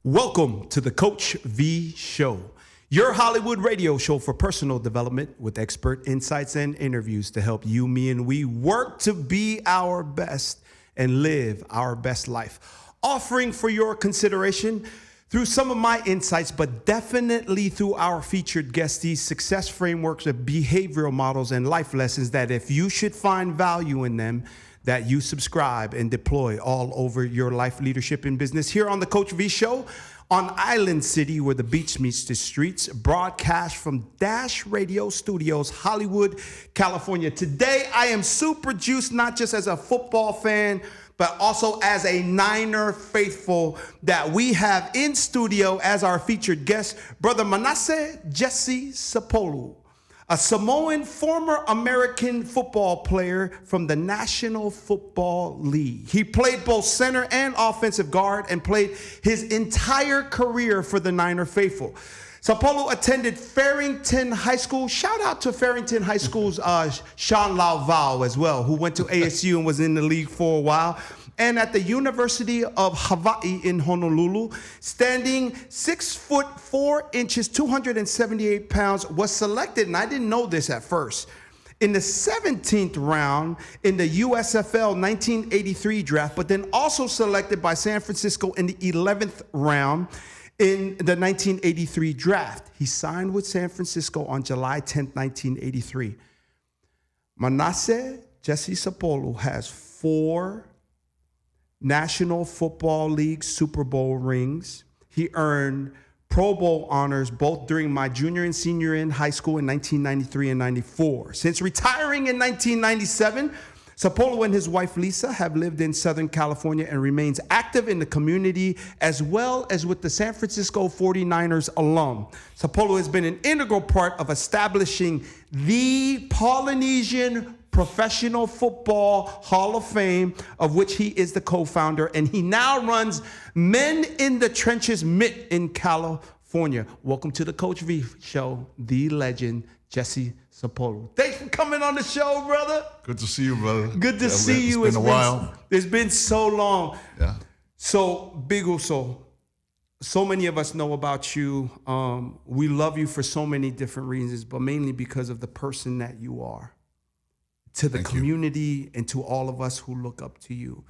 Welcome to the Coach V Show, your Hollywood radio show for personal development with expert insights and interviews to help you, me, and we work to be our best and live our best life. Offering for your consideration through some of my insights, but definitely through our featured guests, these success frameworks of behavioral models and life lessons that if you should find value in them, that you subscribe and deploy all over your life, leadership, and business. Here on the Coach V Show on Island City, where the beach meets the streets, broadcast from Dash Radio Studios, Hollywood, California. Today, I am super juiced, not just as a football fan, but also as a Niner faithful that we have in studio as our featured guest, Brother Manase Jesse Sapolu, a Samoan former American football player from the National Football League. He played both center and offensive guard and played his entire career for the Niner faithful. Sapolu attended Farrington High School. Shout out to Farrington High School's Sean Lauval as well, who went to ASU and was in the league for a while. And at the University of Hawaii in Honolulu, standing 6'4", 278 pounds, was selected, and I didn't know this at first, in the 17th round in the USFL 1983 draft, but then also selected by San Francisco in the 11th round in the 1983 draft. He signed with San Francisco on July 10th, 1983. Manase Jesse Sapolu has 4 National Football League Super Bowl rings. He earned Pro Bowl honors both during my junior and senior in high school in 1993 and 94. Since retiring in 1997, Sapolu and his wife Lisa have lived in Southern California and remains active in the community as well as with the San Francisco 49ers alum. Sapolu has been an integral part of establishing the Polynesian Professional Football Hall of Fame, of which he is the co-founder, and he now runs Men in the Trenches MIT in California. Welcome to the Coach V Show, the legend, Jesse Sapolu. Thanks for coming on the show, brother. Good to see you, brother. Good to see you. It's been a while. It's been so long. Yeah. So, Big Uso, so many of us know about you. We love you for so many different reasons, but mainly because of the person that you are. To the community and to all of us who look up to you.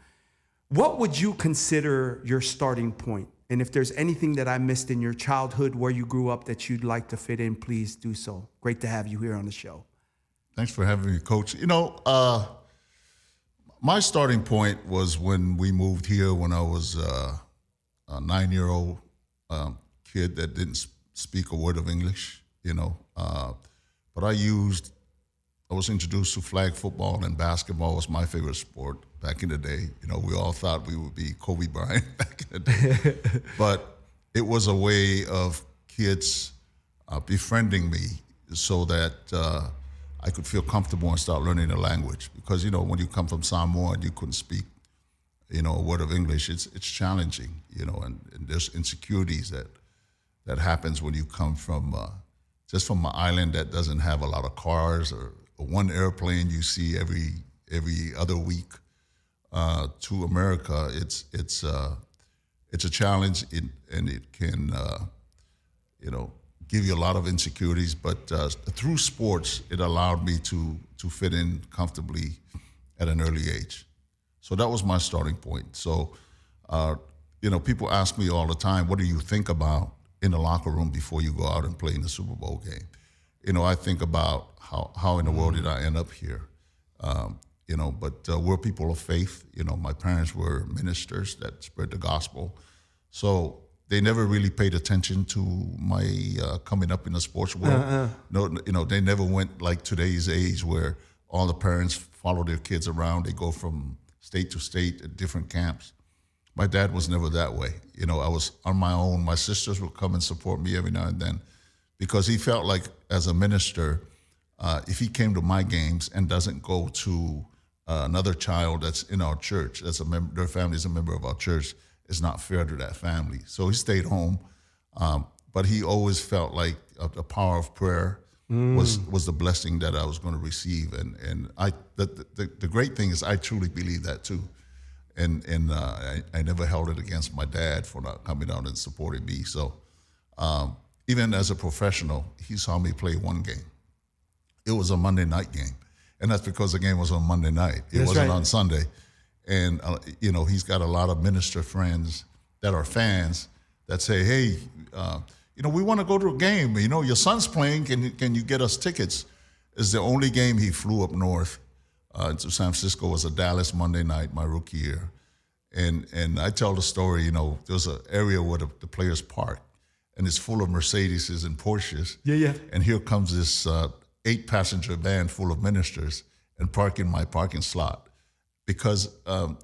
What would you consider your starting point? And if there's anything that I missed in your childhood, where you grew up, that you'd like to fit in, please do so. Great to have you here on the show. Thanks for having me, Coach. You know, my starting point was when we moved here when I was a 9-year-old kid that didn't speak a word of English, you know. But I was introduced to flag football, and basketball was my favorite sport back in the day. You know, we all thought we would be Kobe Bryant back in the day. But it was a way of kids befriending me so that I could feel comfortable and start learning the language. Because, you know, when you come from Samoa and you couldn't speak, you know, a word of English, it's challenging, you know, and there's insecurities that happens when you come from just from an island that doesn't have a lot of cars or one airplane you see every other week to America. It's a challenge, and it can you know, give you a lot of insecurities. But through sports, it allowed me to fit in comfortably at an early age. So that was my starting point. So you know, people ask me all the time, what do you think about in the locker room before you go out and play in the Super Bowl game? You know, I think about how in the world did I end up here? You know, but we're people of faith. You know, my parents were ministers that spread the gospel. So they never really paid attention to my coming up in the sports world. No, you know, they never went like today's age where all the parents follow their kids around. They go from state to state at different camps. My dad was never that way. You know, I was on my own. My sisters would come and support me every now and then because he felt like as a minister, if he came to my games and doesn't go to another child that's in our church, that's their family is a member of our church, it's not fair to that family. So he stayed home, but he always felt like the power of prayer was the blessing that I was going to receive. And the great thing is I truly believe that too. and I never held it against my dad for not coming out and supporting me. So even as a professional, he saw me play one game. It was a Monday night game, and that's because the game was on Monday night. It wasn't on Sunday. And he's got a lot of minister friends that are fans that say, "Hey, we want to go to a game. Your son's playing. Can you get us tickets?" It's the only game he flew up north to San Francisco. Was a Dallas Monday night, my rookie year. And I tell the story, there's an area where the players park, and it's full of Mercedeses and Porsches. Yeah. And here comes this 8-passenger van full of ministers and park in my parking slot because,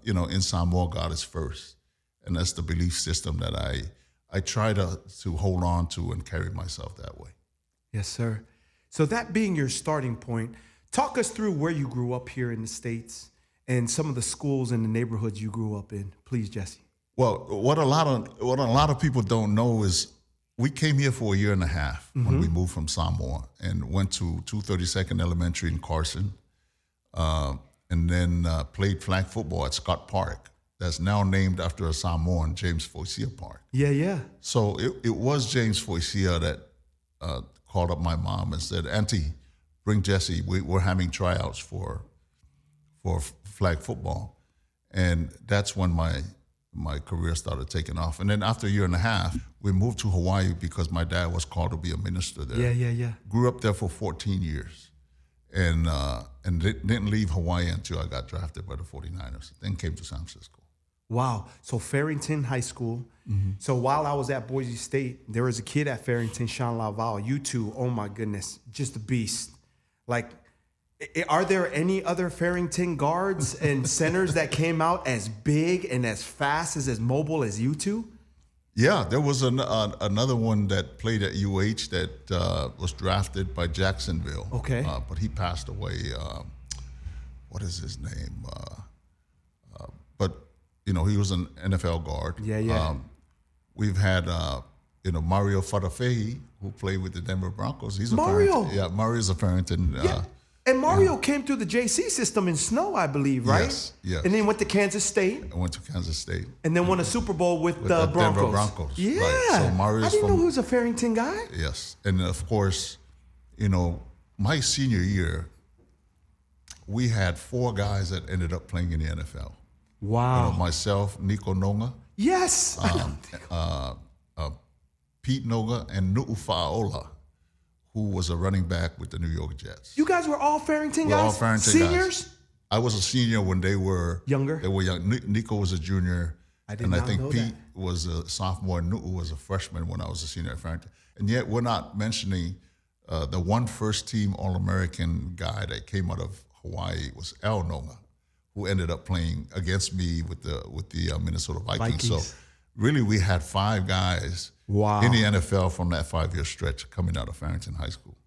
in Samoa, God is first. And that's the belief system that I try to hold on to and carry myself that way. Yes, sir. So that being your starting point, talk us through where you grew up here in the States and some of the schools and the neighborhoods you grew up in. Please, Jesse. Well, what a lot of people don't know is we came here for a year and a half when we moved from Samoa and went to 232nd Elementary in Carson, and then played flag football at Scott Park. That's now named after a Samoan, James Foisia Park. Yeah. So it was James Foisia that called up my mom and said, "Auntie, bring Jesse. We're having tryouts for flag football." And that's when my career started taking off. And then after a year and a half, we moved to Hawaii because my dad was called to be a minister there. Yeah. Grew up there for 14 years. And didn't leave Hawaii until I got drafted by the 49ers. Then came to San Francisco. Wow. So Farrington High School. So while I was at Boise State, there was a kid at Farrington, Sean Laval. You two, oh my goodness, just a beast. Like, are there any other Farrington guards and centers that came out as big and as fast as mobile as you two? Yeah, there was another one that played at UH that was drafted by Jacksonville. Okay. But he passed away. What is his name? But he was an NFL guard. Yeah. We've had Mario Farafehi, who played with the Denver Broncos. He's a Mario. Farrington. Yeah, Mario's a Farrington. Yeah. And Mario came through the JC system in Snow, I believe, right? Yes. And then went to Kansas State. I went to Kansas State. And then won a Super Bowl with the the Broncos. Denver Broncos. Yeah. Right. So Mario's I didn't know he was a Farrington guy. Yes. And of course, my senior year, we had 4 guys that ended up playing in the NFL. Wow. Myself, Nico Nonga, Yes. Pete Noga, and Nu'u Fa'aola, who was a running back with the New York Jets. You guys were all Farrington We're guys? all Farrington Seniors? guys. I was a senior when they were Younger? They were young. Nico was a junior. I did and not I think know Pete that. was a sophomore, and Nu'u was a freshman when I was a senior at Farrington. And yet we're not mentioning the one first-team All-American guy that came out of Hawaii was Al Nonga, who ended up playing against me with the Minnesota Vikings. So really we had 5 guys in the NFL from that 5-year stretch coming out of Farrington High School.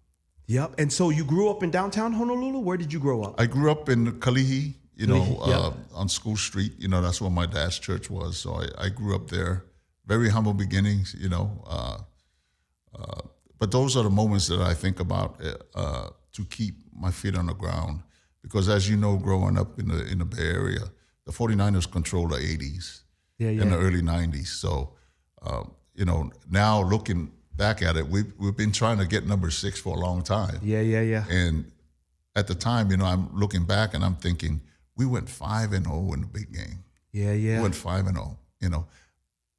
Yep. And so you grew up in downtown Honolulu? Where did you grow up? I grew up in Kalihi, on School Street. That's where my dad's church was. So I grew up there. Very humble beginnings, but those are the moments that I think about to keep my feet on the ground. Because as you know, growing up in the Bay Area, the 49ers controlled the 80s and the early 90s. So, now looking back at it, we've been trying to get number 6 for a long time. Yeah. And at the time, I'm looking back and I'm thinking, we went 5-0 in the big game. Yeah. We went 5-0.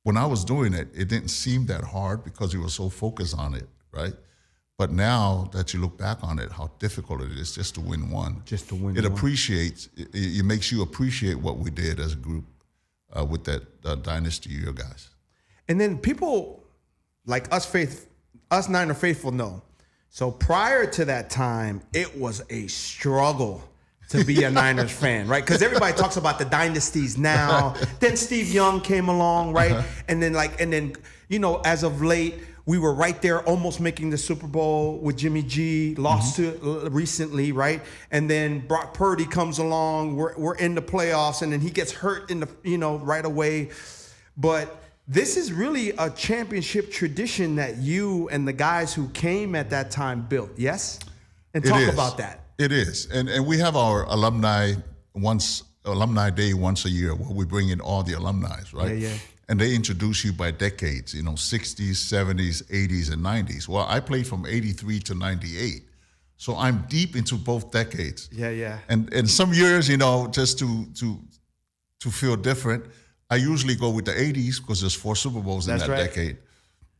When I was doing it, it didn't seem that hard because we were so focused on it, right? But now that you look back on it, how difficult it is just to win one. It makes you appreciate what we did as a group with that dynasty year, guys. And then people like us Niner faithful know. So prior to that time, it was a struggle to be a Niners fan, right? Because everybody talks about the dynasties now. Then Steve Young came along, right? And then as of late, we were right there almost making the Super Bowl with Jimmy G, lost to recently, right? And then Brock Purdy comes along, we're in the playoffs, and then he gets hurt in the, right away. But this is really a championship tradition that you and the guys who came at that time built, yes? And talk about that. It is. And we have our alumni once alumni day once a year where we bring in all the alumni, right? Yeah. And they introduce you by decades, 60s, 70s, 80s, and 90s. Well, I played from 83 to 98. So I'm deep into both decades. Yeah. And some years, just to feel different, I usually go with the 80s because there's 4 Super Bowls in that decade.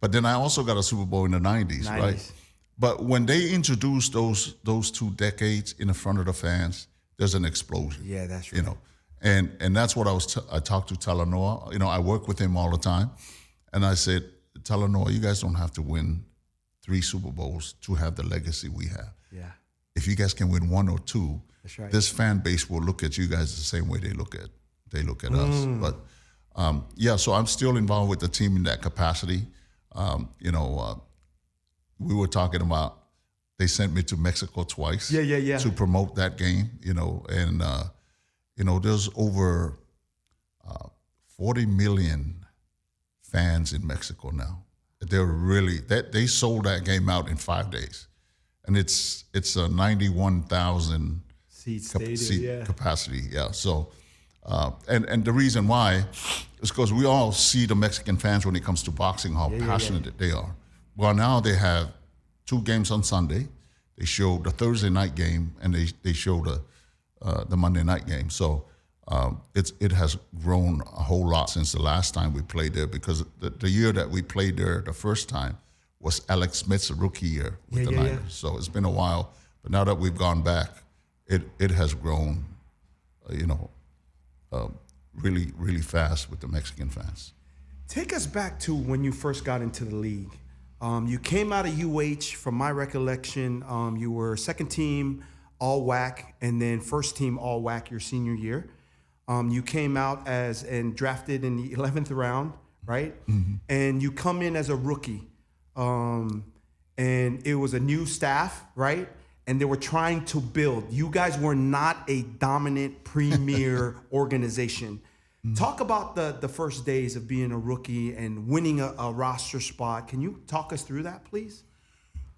But then I also got a Super Bowl in the 90s, right? But when they introduce those 2 decades in the front of the fans, there's an explosion. Yeah, that's right. And that's what I talked to Talanoa. I work with him all the time. And I said, Talanoa, you guys don't have to win 3 Super Bowls to have the legacy we have. Yeah. If you guys can win 1 or 2, that's right. This fan base will look at you guys the same way they look at us. But so I'm still involved with the team in that capacity. We were talking about, they sent me to Mexico twice to promote that game, and there's over 40 million fans in Mexico now. They sold that game out in 5 days. And it's a 91,000 seat capacity. Yeah. So, and the reason why is because we all see the Mexican fans when it comes to boxing, how passionate they are. Well, now they have 2 games on Sunday. They show the Thursday night game and they show the Monday night game. So it has grown a whole lot since the last time we played there, because the year that we played there the first time was Alex Smith's rookie year with the Niners. So it's been a while, but now that we've gone back, it has grown, really, really fast with the Mexican fans. Take us back to when you first got into the league. You came out of UH, from my recollection. You were second team All WAC and then first team All WAC your senior year. You came out and drafted in the 11th round, right? Mm-hmm. And you come in as a rookie. And it was a new staff, right? And they were trying to build. You guys were not a dominant premier organization. Mm-hmm. Talk about the first days of being a rookie and winning a roster spot. Can you talk us through that, please?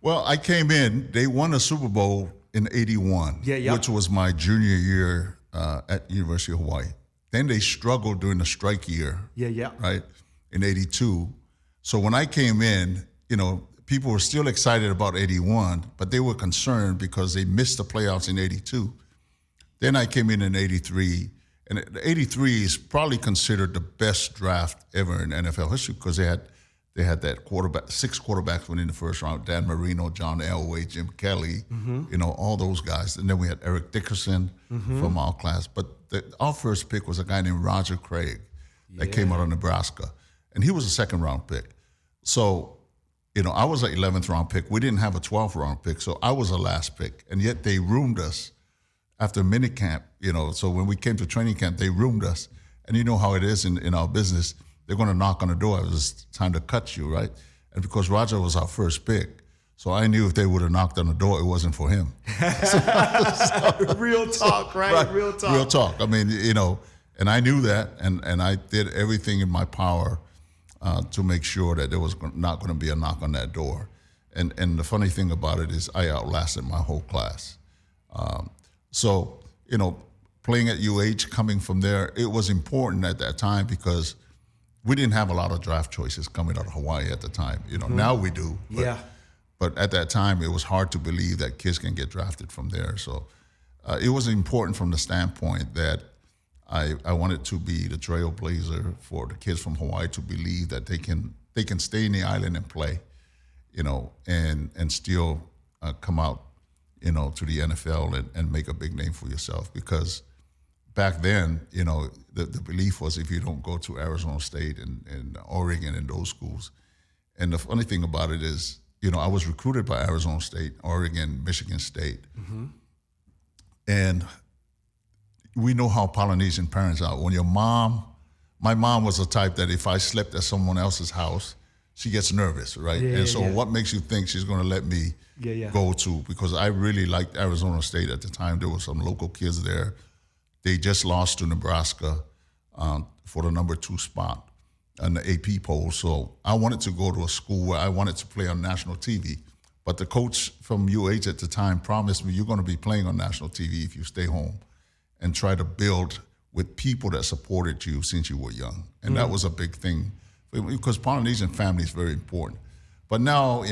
Well, I came in. They won a Super Bowl in '81, which was my junior year at University of Hawaii. Then they struggled during the strike year, right, in '82. So when I came in, people were still excited about '81, but they were concerned because they missed the playoffs in '82. Then I came in '83. And '83 is probably considered the best draft ever in NFL history, because they had that quarterback, 6 quarterbacks went in the first round: Dan Marino, John Elway, Jim Kelly, all those guys. And then we had Eric Dickerson from our class. But our first pick was a guy named Roger Craig that came out of Nebraska, and he was a 2nd round pick. So, I was an 11th round pick. We didn't have a 12th round pick, so I was a last pick, and yet they roomed us after minicamp, so when we came to training camp, they roomed us. And you know how it is in our business. They're going to knock on the door. It was time to cut you, right? And because Roger was our first pick, so I knew if they would have knocked on the door, it wasn't for him. Real talk, right? Real talk. Real talk. I mean, and I knew that, and I did everything in my power to make sure that there was not going to be a knock on that door. And the funny thing about it is I outlasted my whole class. So, playing at UH, coming from there, it was important at that time because we didn't have a lot of draft choices coming out of Hawaii at the time. Now we do. But at that time, it was hard to believe that kids can get drafted from there. So it was important from the standpoint that I wanted to be the trailblazer for the kids from Hawaii to believe that they can stay in the island and play, and still come out to the NFL and make a big name for yourself. Because back then, the belief was if you don't go to Arizona State and Oregon and those schools. And the funny thing about it is, I was recruited by Arizona State, Oregon, Michigan State. Mm-hmm. And we know how Polynesian parents are. When my mom was the type that if I slept at someone else's house, she gets nervous, right? So what makes you think she's going to let me go to? Because I really liked Arizona State at the time. There were some local kids there. They just lost to Nebraska for the number 2 spot on the AP poll. So I wanted to go to a school where I wanted to play on national TV. But the coach from UH at the time promised me, you're going to be playing on national TV if you stay home and try to build with people that supported you since you were young. And that was a big thing because Polynesian family is very important. But now,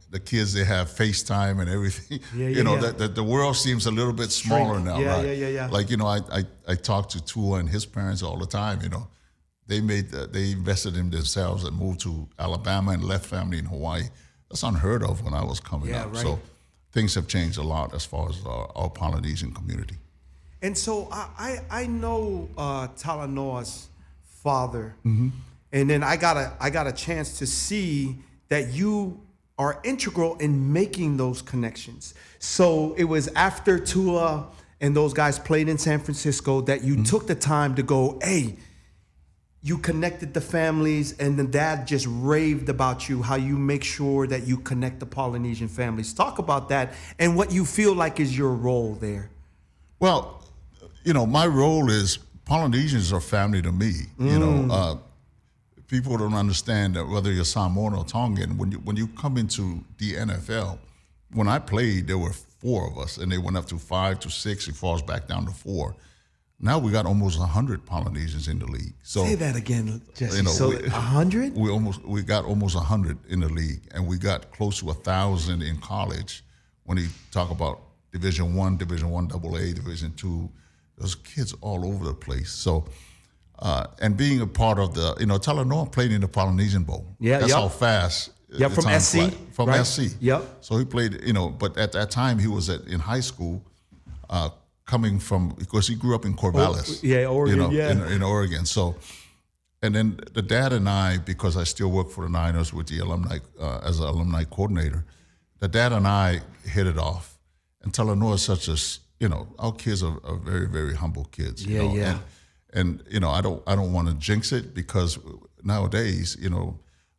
the kids, they have FaceTime and everything. That the world seems a little bit smaller now, right? Yeah. Like, I talk to Tua and his parents all the time, They invested in themselves and moved to Alabama and left family in Hawaii. That's unheard of when I was coming up. Right. So things have changed a lot as far as our Polynesian community. And so I know Talanoa's father, and then I got a chance to see that you are integral in making those connections. So it was after Tua and those guys played in San Francisco that you took the time to go, hey, you connected the families, and the dad just raved about you, how you make sure that you connect the Polynesian families. Talk about that and what you feel like is your role there. Well, my role is Polynesians are family to me. People don't understand that whether you're Samoan or Tongan, when you come into the NFL, when I played, there were 4 of us, and they went up to 5 to 6. It falls back down to 4. Now we got almost 100 Polynesians in the league. So say that again, Jesse. So 100? We got almost 100 in the league, and we got close to 1,000 in college. When you talk about Division I, Division I AA, Division II, there's kids all over the place. So, and being a part of the, Talanoa played in the Polynesian Bowl. Yeah, that's how fast. Yeah, from SC. From right? SC. Yep. So he played, but at that time he was in high school, coming from, because he grew up in Corvallis. Oregon, in Oregon. So, and then the dad and I, because I still work for the Niners with the alumni, as an alumni coordinator, the dad and I hit it off. And Talanoa is such a, our kids are very, very humble kids. And I don't want to jinx it, because nowadays,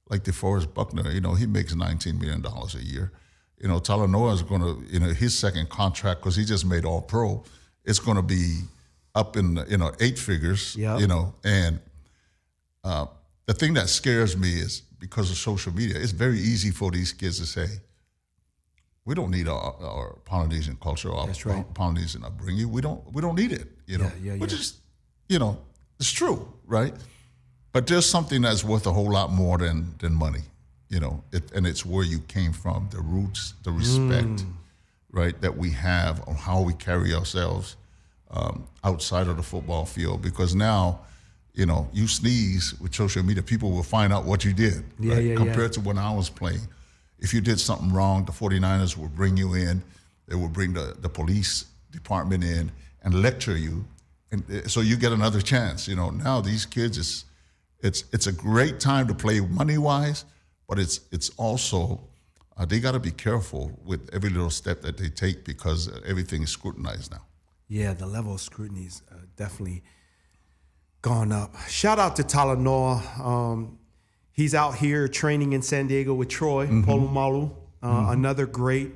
like DeForest Buckner, he makes $19 million a year. Talanoa is going to, his second contract, because he just made All Pro, it's going to be up in 8 figures. And the thing that scares me is, because of social media, it's very easy for these kids to say, we don't need our Polynesian culture, our Polynesian upbringing. We don't need it. Which is, it's true, right? But there's something that's worth a whole lot more than money. And it's where you came from, the roots, the respect, right, that we have on how we carry ourselves outside of the football field. Because now, you sneeze with social media, people will find out what you did, compared to when I was playing. If you did something wrong, the 49ers would bring you in. They would bring the police department in and lecture you. And so you get another chance. Now these kids, it's a great time to play money-wise, but it's also, they got to be careful with every little step that they take, because everything is scrutinized now. Yeah, the level of scrutiny is definitely gone up. Shout out to Talanoa. He's out here training in San Diego with Troy Polamalu, another great,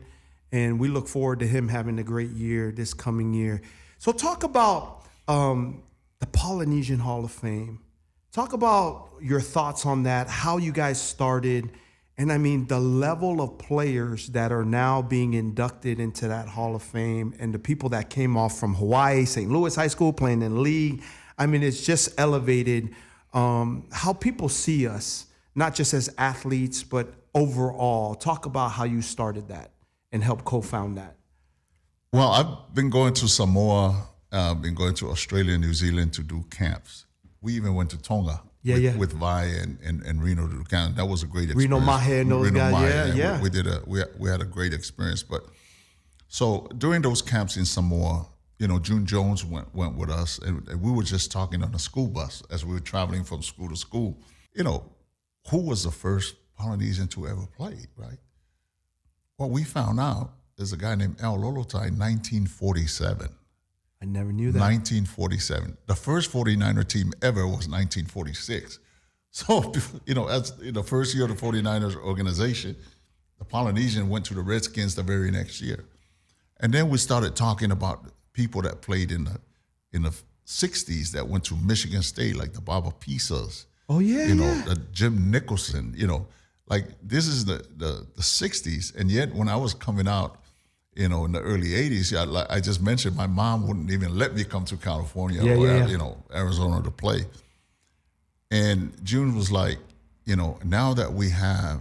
and we look forward to him having a great year this coming year. So talk about the Polynesian Hall of Fame. Talk about your thoughts on that, how you guys started, and I mean the level of players that are now being inducted into that Hall of Fame, and the people that came off from Hawaii, St. Louis High School, playing in the league. I mean, it's just elevated how people see us, not just as athletes, but overall. Talk about how you started that and helped co-found that. Well, I've been going to Samoa, been going to Australia and New Zealand to do camps. We even went to Tonga with Vi and Reno to do camp. That was a great experience. Reno Mahe and those guys, We had a great experience. But so during those camps in Samoa, June Jones went with us, and we were just talking on a school bus as we were traveling from school to school. Who was the first Polynesian to ever play, right? Well, we found out there's a guy named Al Lolotai in 1947. I never knew that. 1947. The first 49er team ever was 1946. So, as in the first year of the 49ers organization, the Polynesian went to the Redskins the very next year. And then we started talking about people that played in the 60s that went to Michigan State, like the Baba Pisas. Oh, yeah, the Jim Nicholson, like this is the 60s. And yet when I was coming out, in the early 80s, I just mentioned my mom wouldn't even let me come to California Arizona to play. And June was like, now that we have,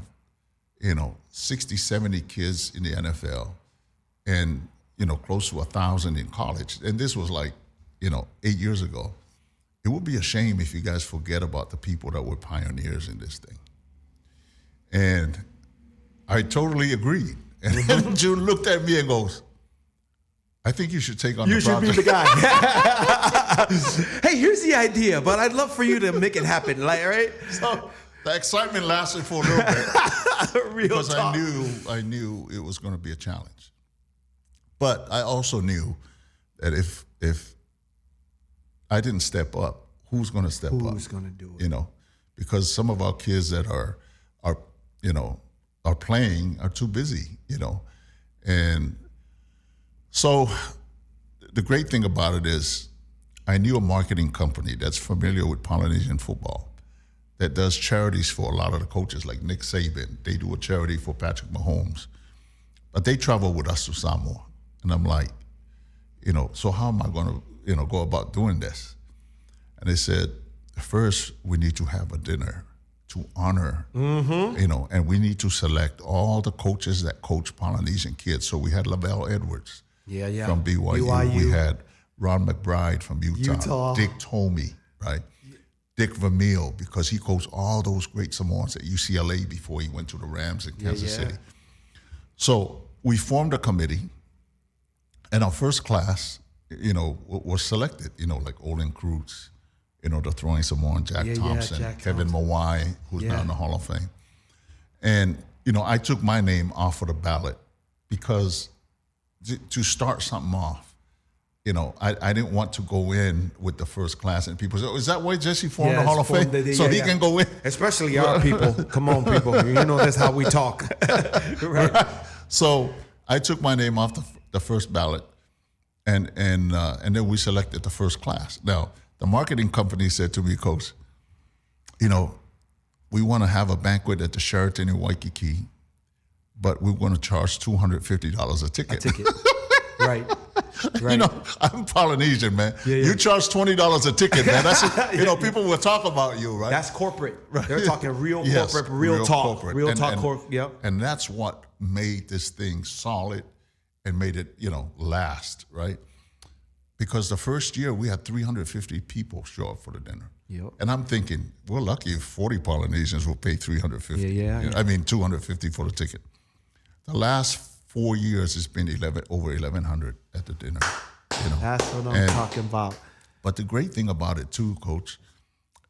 60, 70 kids in the NFL and, close to 1,000 in college, and this was like, 8 years ago, it would be a shame if you guys forget about the people that were pioneers in this thing. And I totally agreed. And June looked at me and goes, I think you should take on the project. You should be the guy. Hey, here's the idea, but I'd love for you to make it happen, right? So the excitement lasted for a little bit. Real talk. I knew it was going to be a challenge. But I also knew that if I didn't step up, who's going to step up? Who's going to do it? Because some of our kids that are playing are too busy, And so the great thing about it is I knew a marketing company that's familiar with Polynesian football that does charities for a lot of the coaches, like Nick Saban. They do a charity for Patrick Mahomes. But they travel with us to Samoa. And I'm like, so how am I going to, go about doing this? And they said, first, we need to have a dinner to honor, and we need to select all the coaches that coach Polynesian kids. So we had Lavelle Edwards from BYU. We had Ron McBride from Utah. Dick Tomey, right? Dick Vermeil, because he coached all those great Samoans at UCLA before he went to the Rams in Kansas City. So we formed a committee, and our first class, was selected, like Olin Cruz, the throwing Samoan, Jack Thompson, Kevin Mawai, who's now in the Hall of Fame. And, I took my name off of the ballot because to start something off, I didn't want to go in with the first class and people say, is that why Jesse formed the Hall of Fame? He can go in? Especially our people. Come on, people. That's how we talk. Right. So I took my name off the first ballot and then we selected the first class. Now, the marketing company said to me, Coach, we want to have a banquet at the Sheraton in Waikiki, but we're going to charge $250 a ticket. Right. I'm Polynesian, man. You charge $20 a ticket, man. That's people will talk about you, right? That's corporate. Right. They're talking real corporate, real talk. Corporate. Real talk. Yep. And that's what made this thing solid and made it, last, right? Because the first year we had 350 people show up for the dinner. Yep. And I'm thinking, we're lucky if 40 Polynesians will pay 350. I mean, 250 for the ticket. The last 4 years, it's been over 1,100 at the dinner. That's what I'm talking about. But the great thing about it too, Coach,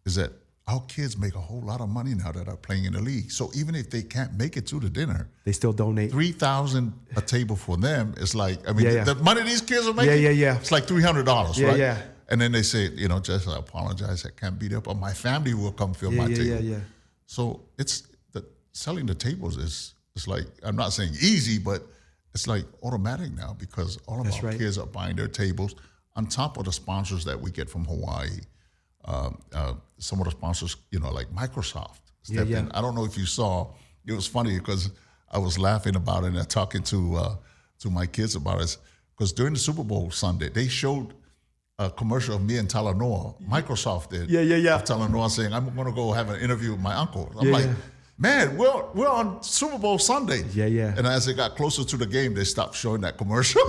is that our kids make a whole lot of money now that are playing in the league. So even if they can't make it to the dinner, they still donate. $3,000 a table for them is like, the money these kids are making, it's like $300, right? Yeah. And then they say, Jess, I apologize, I can't be there, but my family will come fill my table. Yeah. So selling the tables is like, I'm not saying easy, but it's like automatic now because all of our kids are buying their tables on top of the sponsors that we get from Hawaii. Some of the sponsors, like Microsoft stepped in. I don't know if you saw, it was funny because I was laughing about it and talking to my kids about it. Because during the Super Bowl Sunday, they showed a commercial of me and Talanoa. Microsoft did. Of Talanoa saying, I'm going to go have an interview with my uncle. I'm like, man, we're on Super Bowl Sunday. And as it got closer to the game, they stopped showing that commercial.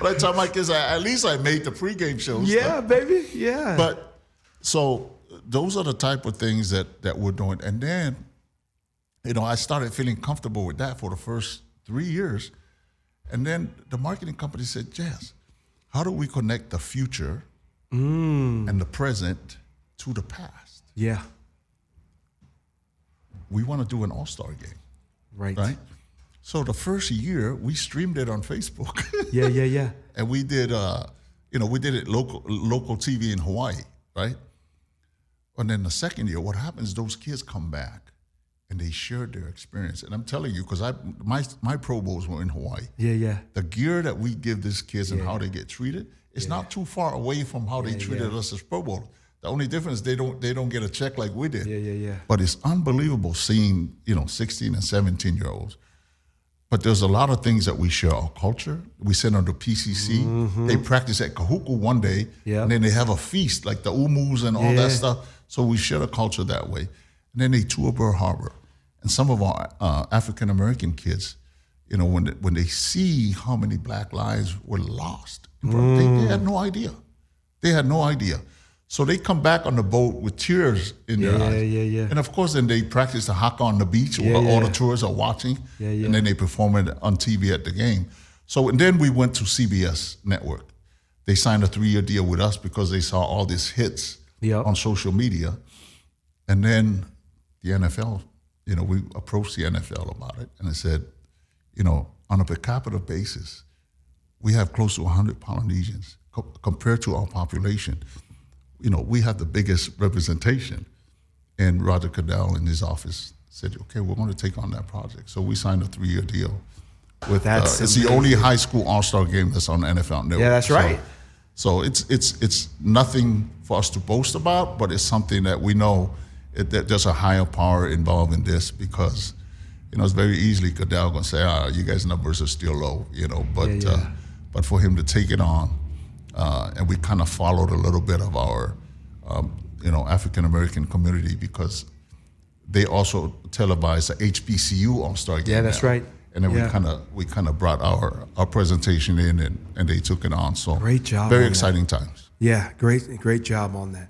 But I tell my kids, at least I made the pregame shows. Baby. But so those are the type of things that we're doing. And then, I started feeling comfortable with that for the first 3 years. And then the marketing company said, Jess, how do we connect the future and the present to the past? Yeah. We want to do an all-star game. Right. So the first year, we streamed it on Facebook. Yeah. And we did, we did it local TV in Hawaii, right? And then the second year, what happens, those kids come back and they shared their experience. And I'm telling you, because my Pro Bowls were in Hawaii. Yeah. The gear that we give these kids and how they get treated, it's not too far away from how they treated us as Pro Bowlers. The only difference, they don't get a check like we did. Yeah. But it's unbelievable seeing, 16 and 17-year-olds But there's a lot of things that we share. Our culture. We send them to PCC. They practice at Kahuku one day, and then they have a feast like the umus and all that stuff. So we share the culture that way. And then they tour Pearl Harbor. And some of our African American kids, you know, when they see how many black lives were lost, they had no idea. They had no idea. So they come back on the boat with tears in their eyes. And of course, then they practice the haka on the beach where all the tourists are watching. And then they perform it on TV at the game. So and then we went to CBS Network. They signed a 3-year deal with us because they saw all these hits on social media. And then the NFL, you know, we approached the NFL about it. And they said, you know, on a per capita basis, we have close to 100 Polynesians compared to our population. You know, we have the biggest representation. And Roger Goodell in his office said, okay, we're going to take on that project. So we signed a 3-year deal. With it's the only high school all-star game that's on the NFL Network. Yeah, that's right. So it's nothing for us to boast about, but it's something that we know that there's a higher power involved in this because, you know, it's very easily Goodell going to say, you guys' numbers are still low, you know. But for him to take it on, and we kind of followed a little bit of our, you know, African-American community because they also televised the HBCU All-Star Game. Yeah, that's right. And then we kind of brought our presentation in and they took it on. So great job. Very exciting times. Yeah, great job on that.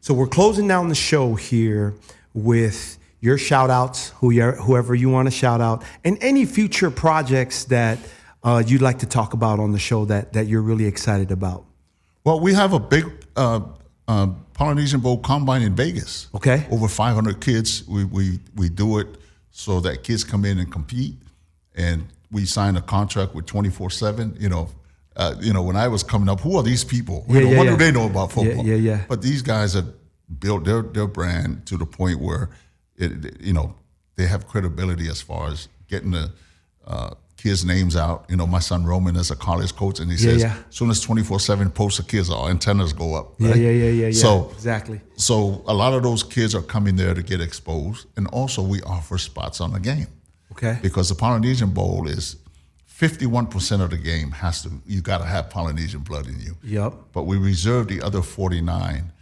So we're closing down the show here with your shout outs, whoever you want to shout out, and any future projects that you'd like to talk about on the show that you're really excited about. Well, we have a big Polynesian Bowl Combine in Vegas. Okay. Over 500 kids. We do it so that kids come in and compete. And we signed a contract with 24/7. You know, when I was coming up, who are these people? What do they know about football? But these guys have built their brand to the point where, you know, they have credibility as far as getting the kids' names out. You know, my son Roman is a college coach, and he says, as soon as 24/7 posts the kids, our antennas go up. Right? So exactly. So a lot of those kids are coming there to get exposed, and also we offer spots on the game. Okay. Because the Polynesian Bowl is 51% of the game you got to have Polynesian blood in you. Yep. But we reserve the other 49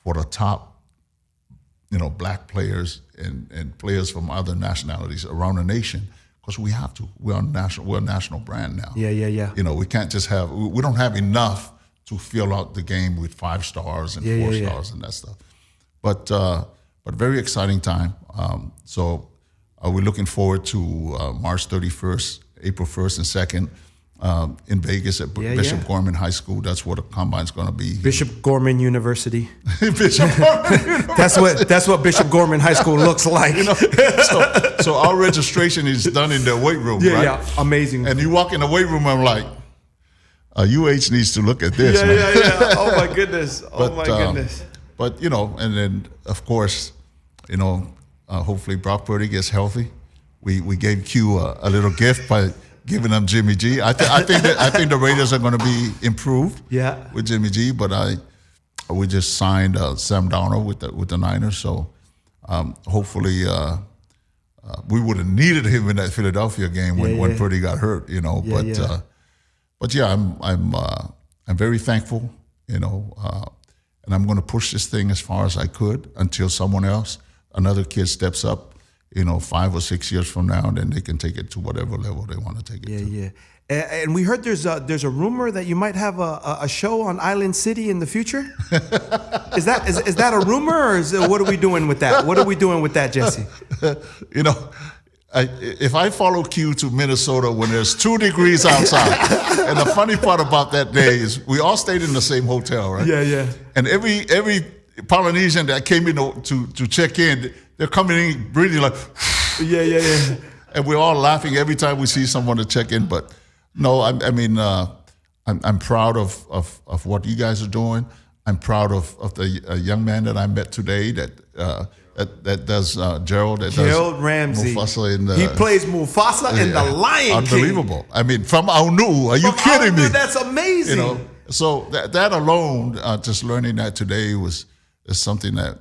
for the top, you know, black players and players from other nationalities around the nation because we have to. We're a national brand now. Yeah. You know, we can't just we don't have enough to fill out the game with 5 stars and 4 stars and that stuff. But very exciting time. So we're looking forward to March 31st, April 1st and 2nd in Vegas at Bishop Gorman High School. That's where the combine's going to be. Bishop Gorman University. Bishop Gorman University. That's what Bishop Gorman High School looks like. You know, so our registration is done in the weight room, right? Yeah, amazing. And you walk in the weight room, I'm like, UH needs to look at this. Yeah. Oh my goodness. Goodness. But you know, and then of course, you know. Hopefully Brock Purdy gets healthy. We gave Q a little gift by giving him Jimmy G. I think the Raiders are going to be improved. With Jimmy G. But we just signed Sam Darnold with the Niners. So hopefully we would have needed him in that Philadelphia game when Purdy got hurt. You know. But I'm very thankful. You know, and I'm going to push this thing as far as I could until another kid steps up, you know, 5 or 6 years from now, and then they can take it to whatever level they want to take it to. Yeah. And we heard there's a rumor that you might have a show on Island City in the future. Is that a rumor, or what are we doing with that? What are we doing with that, Jesse? You know, if I follow Q to Minnesota when there's 2 degrees outside, and the funny part about that day is we all stayed in the same hotel, right? Yeah. And every Polynesian that came in to check in, they're coming in breathing like, yeah. And we're all laughing every time we see someone to check in. But no, I'm proud of what you guys are doing. I'm proud of the young man that I met today that does Gerald. Gerald Ramsey. Mufasa he plays Mufasa in The Lion King. Unbelievable. I mean, from Aunu. Are you kidding me? That's amazing. You know, so that alone, just learning that today is something that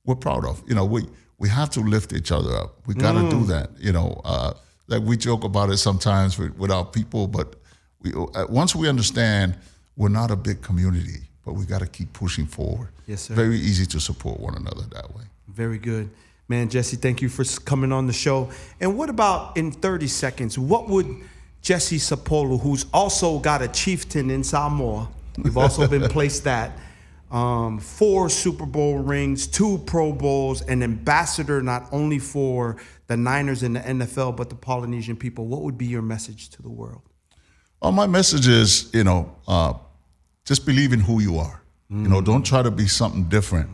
we're proud of. You know, we have to lift each other up. We got to do that. You know, like we joke about it sometimes with our people, but once we understand we're not a big community, but we got to keep pushing forward. Yes, sir. Very easy to support one another that way. Very good. Man, Jesse, thank you for coming on the show. And what about in 30 seconds, what would Jesse Sapolu, who's also got a chieftain in Samoa, you've also been placed at 4 Super Bowl rings, 2 Pro Bowls, an ambassador not only for the Niners and the NFL, but the Polynesian people, what would be your message to the world? Well, my message is, just believe in who you are. Don't try to be something different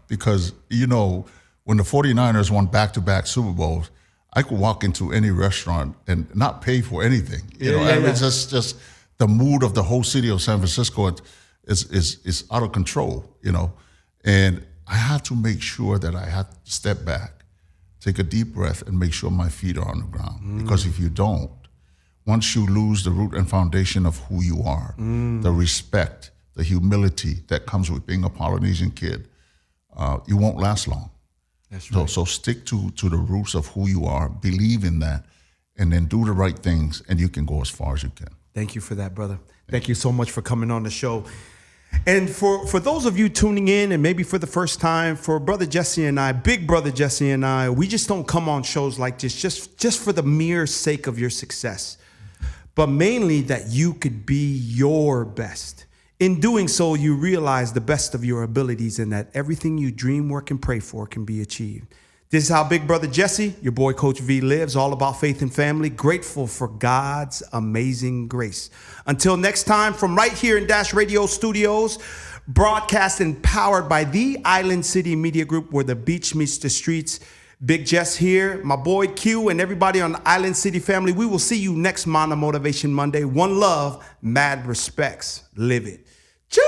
because, when the 49ers won back-to-back Super Bowls, I could walk into any restaurant and not pay for anything. It's just the mood of the whole city of San Francisco is out of control, And I had to make sure that I had to step back, take a deep breath, and make sure my feet are on the ground. Because if you don't, once you lose the root and foundation of who you are, the respect, the humility that comes with being a Polynesian kid, you won't last long. That's right. So stick to the roots of who you are, believe in that, and then do the right things, and you can go as far as you can. Thank you for that, brother. Thank you so much for coming on the show. And for those of you tuning in, and maybe for the first time, for Brother Jesse and I, Big Brother Jesse and I, we just don't come on shows like this just for the mere sake of your success, but mainly that you could be your best. In doing so, you realize the best of your abilities and that everything you dream, work, and pray for can be achieved. This is how Big Brother Jesse, your boy Coach V, lives, all about faith and family, grateful for God's amazing grace. Until next time, from right here in Dash Radio Studios, broadcast and powered by the Island City Media Group, where the beach meets the streets. Big Jess here, my boy Q, and everybody on the Island City family. We will see you next Mana Motivation Monday. One love, mad respects. Live it. Choo!